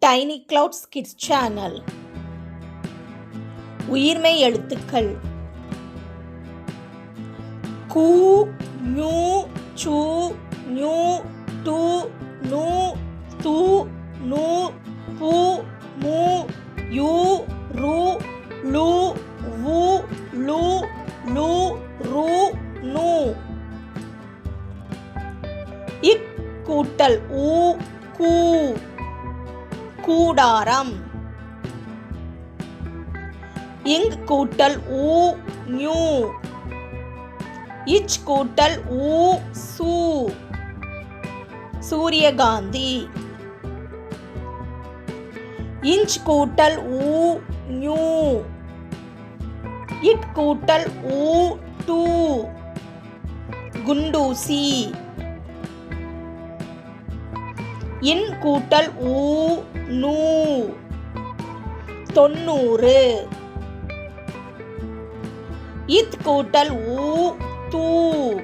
Tiny clouds kids channel. உயிர்மெய் எழுத்துக்கள் கு, ஞு, சு, ஞு, டு, நு, து, நு, பு, மு, யு, ரு, லு, வு, லு, லு, ரு, நு. இக் கூட்டல் உ, கூ, கூடாரம். இங் கூட்டல் உ, ஞு. இச் கூட்டல் உ, சு, சூரியகாந்தி. இஞ்ச் கூட்டல் உ, ஞு. இட் கூட்டல் உ, டு, குண்டூசி. இன் கூட்டல் உ, நு, தொண்ணூறு. இத் கூட்டல் உ, து,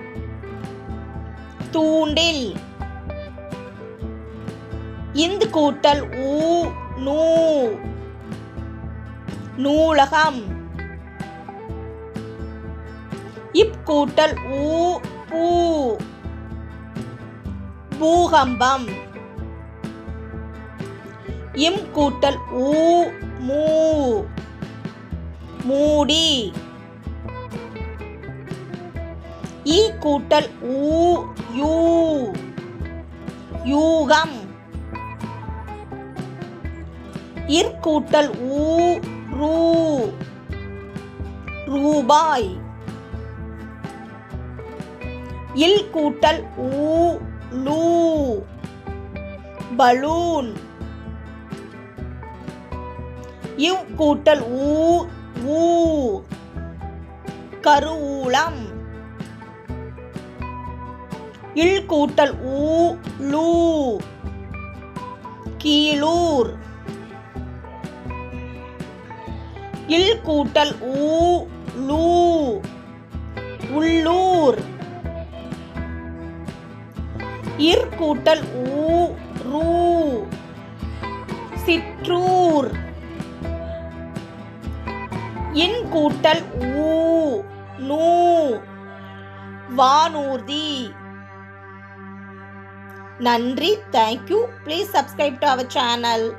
தூண்டில். இந்த் கூட்டல் உ, நு, நூலகம். இப் கூட்டல் உ, பூ, பூகம்பம். இம் கூட்டல் உ, மூ, மூடி. இ கூட்டல் உ, யூ, யூகம். இர் கூட்டல் உ, ரு, ரூபாய். இல் கூட்டல் உ, லு, பலூன். இவ் கூட்டல் உ, ஊ, கருவூலம். இல் கூட்டல் உ, லு, கீழூர். இல் கூட்டல் உ, லு, உள்ளூர். இர் கூட்டல் உ, ரு, சிற்றூர். இன் கூட்டல் உ, நு, வானூர்தி. நன்றி. Thank you. Please subscribe to our channel.